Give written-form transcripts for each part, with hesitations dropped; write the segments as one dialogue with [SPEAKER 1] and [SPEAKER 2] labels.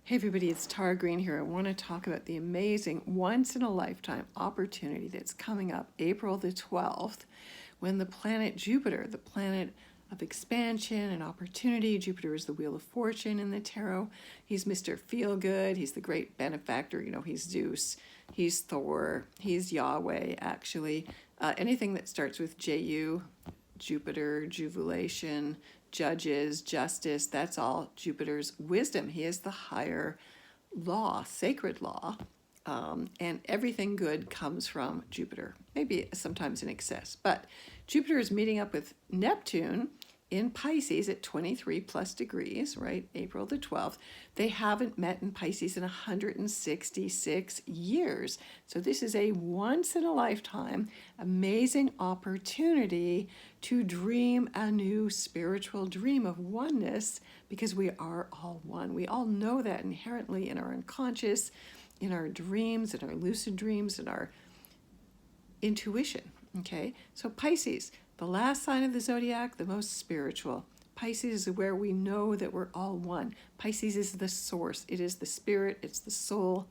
[SPEAKER 1] Hey everybody, it's Tara Green here. I want to talk about the amazing once-in-a-lifetime opportunity that's coming up April the 12th when the planet Jupiter, the planet of expansion and opportunity, Jupiter is the wheel of fortune in the tarot. He's Mr. Feel-Good. He's the great benefactor. You know, he's Zeus, he's Thor, he's Yahweh, actually. Anything that starts with Ju, Jupiter, jubilation, judges, justice, that's all Jupiter's wisdom. He is the higher law, sacred law, and everything good comes from Jupiter, maybe sometimes in excess. But Jupiter is meeting up with Neptune in Pisces at 23 plus degrees, right? April the 12th. They haven't met in Pisces in 166 years. So this is a once in a lifetime, amazing opportunity to dream a new spiritual dream of oneness, because we are all one. We all know that inherently in our unconscious, in our dreams, in our lucid dreams, in our intuition. Okay, so Pisces, the last sign of the zodiac, the most spiritual. Pisces is where we know that we're all one. Pisces is the source. It is the spirit. It's the soul.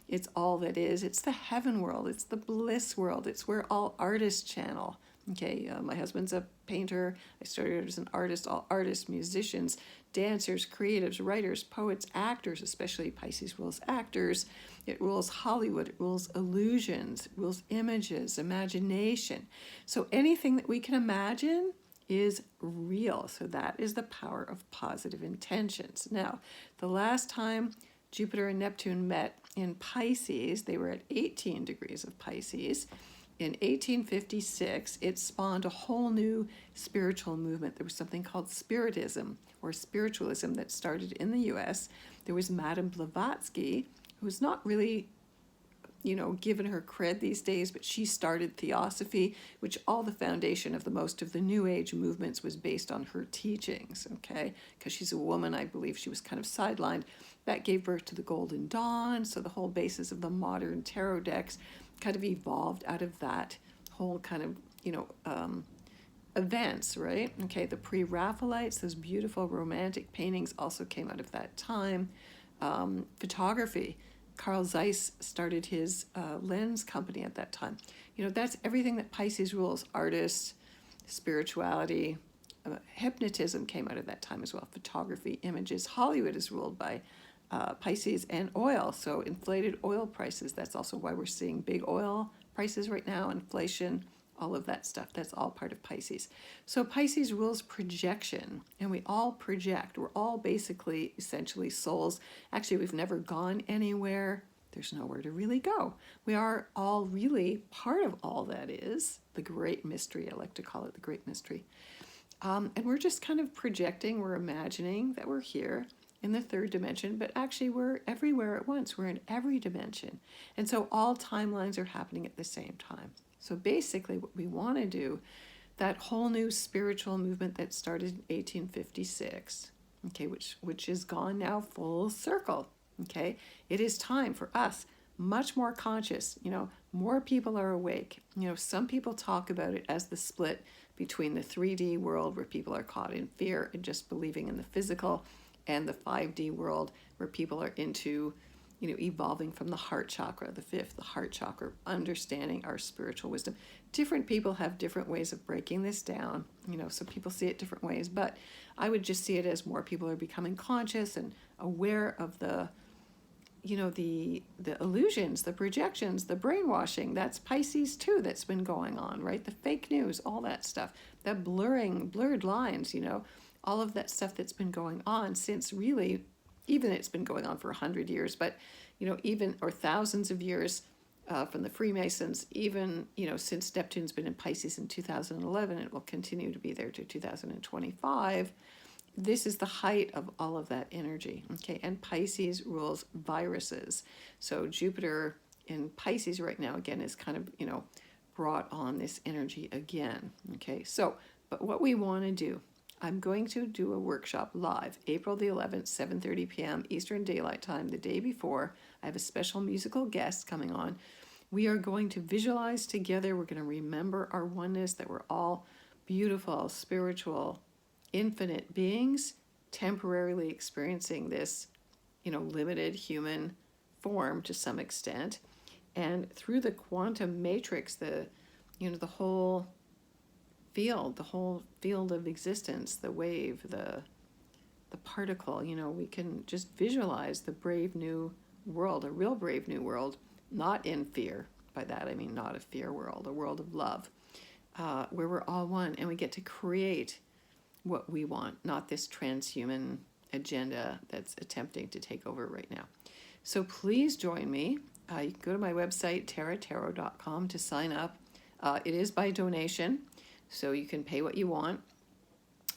[SPEAKER 1] It's all that is. It's the heaven world. It's the bliss world. It's where all artists channel. Okay, my husband's a painter. I started as an artist. All artists, musicians, dancers, creatives, writers, poets, actors, especially Pisces rules actors. It rules Hollywood. It rules illusions. It rules images, imagination. So anything that we can imagine is real. So that is the power of positive intentions. Now, the last time Jupiter and Neptune met in Pisces, they were at 18 degrees of Pisces. In 1856, it spawned a whole new spiritual movement. There was something called Spiritism or spiritualism that started in the US. There was Madame Blavatsky, who's not really, given her cred these days, but she started Theosophy, which all the foundation of the most of the New Age movements was based on her teachings, okay? Because she's a woman, I believe she was kind of sidelined. That gave birth to the Golden Dawn, so the whole basis of the modern tarot decks kind of evolved out of that whole kind of, events, right? Okay, the pre-Raphaelites, those beautiful romantic paintings also came out of that time. Photography, Carl Zeiss started his lens company at that time. That's everything that Pisces rules. Artists, spirituality, hypnotism came out of that time as well. Photography, images. Hollywood is ruled by Pisces, and oil. So inflated oil prices. That's also why we're seeing big oil prices right now, inflation, all of that stuff. That's all part of Pisces. So Pisces rules projection, and we all project. We're all basically essentially souls. Actually, we've never gone anywhere. There's nowhere to really go. We are all really part of all that is the great mystery. I like to call it the great mystery. And we're just kind of projecting, we're imagining that we're here in the third dimension, but actually we're everywhere at once. We're in every dimension. And so all timelines are happening at the same time. So basically what we want to do, that whole new spiritual movement that started in 1856, okay, which is gone now full circle, okay? It is time for us, much more conscious, more people are awake. Some people talk about it as the split between the 3D world where people are caught in fear and just believing in the physical, and the 5D world where people are into, evolving from the heart chakra, the fifth, the heart chakra, understanding our spiritual wisdom. Different people have different ways of breaking this down, so people see it different ways, but I would just see it as more people are becoming conscious and aware of the, the illusions, the projections, the brainwashing. That's Pisces too, that's been going on, right? The fake news, all that stuff, that blurred lines, all of that stuff that's been going on since really, even it's been going on for 100 years, but, even, or thousands of years from the Freemasons, even, since Neptune's been in Pisces in 2011, it will continue to be there to 2025. This is the height of all of that energy, okay? And Pisces rules viruses. So Jupiter in Pisces right now, again, is kind of, brought on this energy again, okay? So, but what we want to do, I'm going to do a workshop live, April the 11th, 7:30 p.m. Eastern Daylight Time, the day before. I have a special musical guest coming on. We are going to visualize together. We're going to remember our oneness, that we're all beautiful, spiritual, infinite beings, temporarily experiencing this, limited human form to some extent. And through the quantum matrix, the whole field of existence, the wave, the particle, we can just visualize the brave new world, a real brave new world, not in fear. By that I mean not a fear world, a world of love, where we're all one and we get to create what we want, not this transhuman agenda that's attempting to take over right now. So please join me. You can go to my website, taratarot.com, to sign up. It is by donation, so you can pay what you want.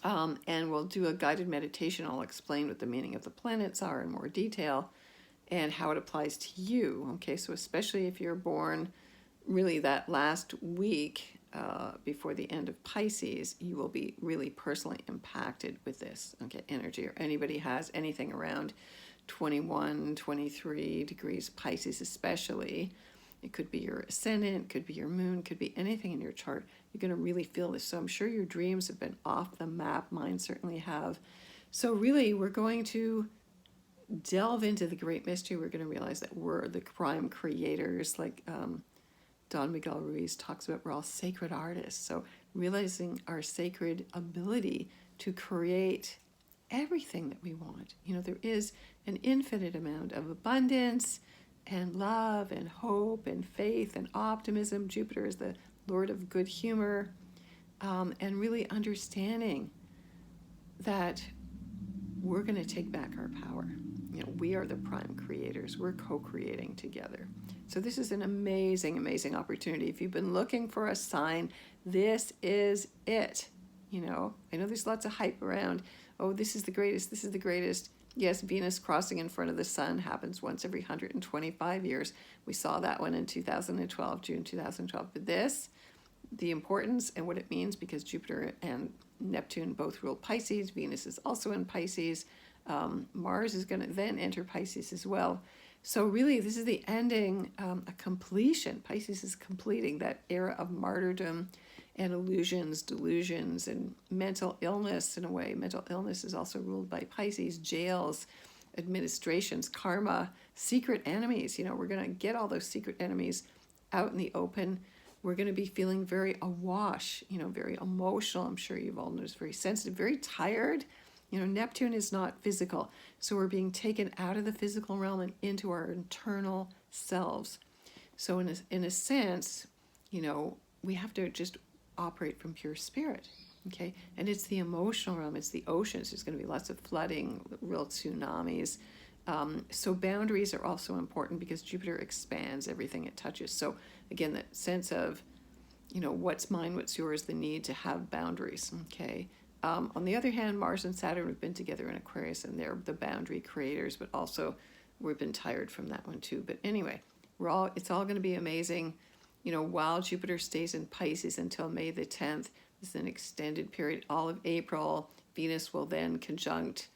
[SPEAKER 1] And we'll do a guided meditation. I'll explain what the meaning of the planets are in more detail and how it applies to you. Okay, so especially if you're born really that last week before the end of Pisces, you will be really personally impacted with this, okay, energy, or anybody has anything around 21, 23 degrees Pisces especially. It could be your ascendant, could be your moon, could be anything in your chart. You're going to really feel this. So I'm sure your dreams have been off the map. Mine certainly have. So really, we're going to delve into the great mystery. We're going to realize that we're the prime creators, like Don Miguel Ruiz talks about. We're all sacred artists. So realizing our sacred ability to create everything that we want. There is an infinite amount of abundance and love and hope and faith and optimism. Jupiter is the Lord of good humor, and really understanding that we're going to take back our power. We are the prime creators. We're co-creating together. So this is an amazing, amazing opportunity. If you've been looking for a sign, this is it. I know there's lots of hype around, oh, this is the greatest, this is the greatest. Yes, Venus crossing in front of the sun happens once every 125 years. We saw that one in 2012, June 2012. But this, the importance and what it means, because Jupiter and Neptune both rule Pisces. Venus is also in Pisces. Mars is going to then enter Pisces as well. So really, this is the ending, a completion. Pisces is completing that era of martyrdom and illusions, delusions, and mental illness in a way. Mental illness is also ruled by Pisces. Jails, administrations, karma, secret enemies. We're going to get all those secret enemies out in the open. We're going to be feeling very awash, very emotional. I'm sure you've all noticed, very sensitive, very tired. Neptune is not physical. So we're being taken out of the physical realm and into our internal selves. So in a sense, we have to just operate from pure spirit, okay? And it's the emotional realm, it's the oceans. There's going to be lots of flooding, real tsunamis. So boundaries are also important because Jupiter expands everything it touches. So again, that sense of, what's mine, what's yours, the need to have boundaries, okay? On the other hand, Mars and Saturn have been together in Aquarius, and they're the boundary creators, but also we've been tired from that one too. But anyway, it's all going to be amazing. While Jupiter stays in Pisces until May the 10th, this is an extended period. All of April, Venus will then conjunct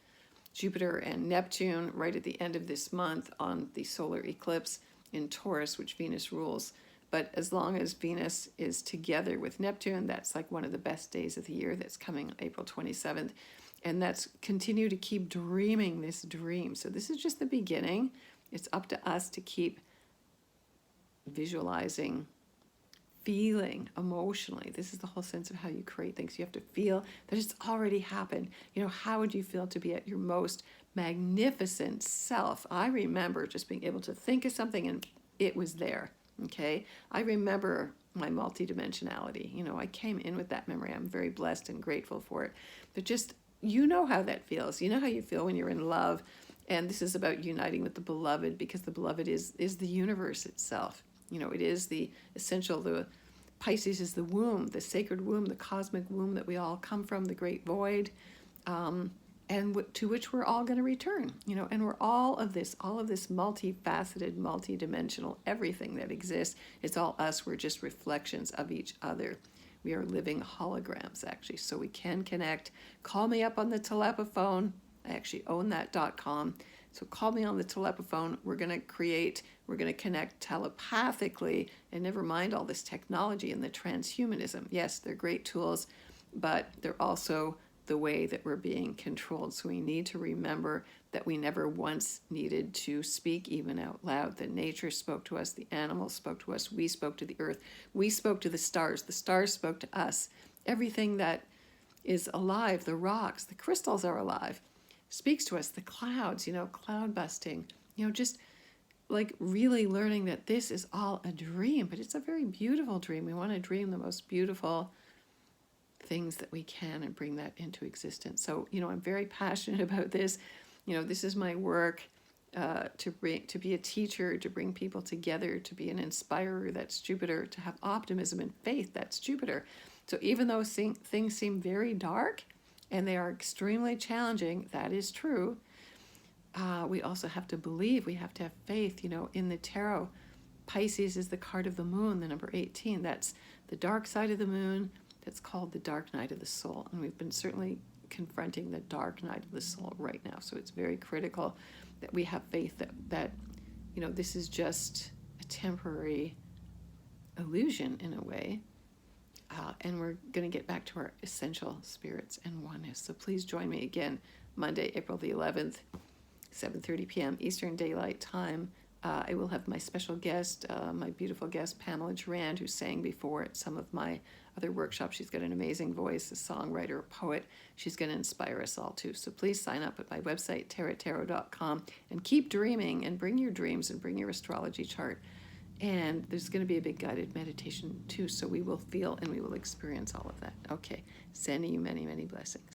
[SPEAKER 1] Jupiter and Neptune right at the end of this month on the solar eclipse in Taurus, which Venus rules. But as long as Venus is together with Neptune, that's like one of the best days of the year. That's coming April 27th. And that's continue to keep dreaming this dream. So this is just the beginning. It's up to us to keep visualizing, feeling emotionally. This is the whole sense of how you create things. You have to feel that it's already happened. How would you feel to be at your most magnificent self? I remember just being able to think of something and it was there. Okay, I remember my multidimensionality. I came in with that memory. I'm very blessed and grateful for it. But just, how that feels. How you feel when you're in love. And this is about uniting with the beloved, because the beloved is the universe itself. It is the essential, the Pisces is the womb, the sacred womb, the cosmic womb that we all come from, the great void, and to which we're all going to return, and we're all of this multifaceted, multidimensional, everything that exists. It's all us. We're just reflections of each other. We are living holograms, actually, so we can connect. Call me up on the telephone. I actually own that.com. So call me on the telephone. We're going to connect telepathically, and never mind all this technology and the transhumanism. Yes, they're great tools, but they're also the way that we're being controlled. So we need to remember that we never once needed to speak even out loud, that nature spoke to us, the animals spoke to us, we spoke to the earth, we spoke to the stars spoke to us. Everything that is alive, the rocks, the crystals are alive, speaks to us, the clouds, cloud busting, just like really learning that this is all a dream, but it's a very beautiful dream. We want to dream the most beautiful things that we can and bring that into existence. So, I'm very passionate about this. This is my work, to be a teacher, to bring people together, to be an inspirer, that's Jupiter, to have optimism and faith, that's Jupiter. So even though things seem very dark and they are extremely challenging, that is true, we also have to believe, we have to have faith. In the tarot, Pisces is the card of the moon, the number 18. That's the dark side of the moon. That's called the dark night of the soul. And we've been certainly confronting the dark night of the soul right now. So it's very critical that we have faith that this is just a temporary illusion in a way. And we're going to get back to our essential spirits and oneness. So please join me again Monday, April the 11th, 7:30 p.m. Eastern Daylight Time. I will have my special guest, my beautiful guest, Pamela Durand, who sang before at some of my other workshops. She's got an amazing voice, a songwriter, a poet. She's going to inspire us all too. So please sign up at my website, tarottarot.com, and keep dreaming and bring your dreams and bring your astrology chart. And there's going to be a big guided meditation too, so we will feel and we will experience all of that. Okay, sending you many, many blessings.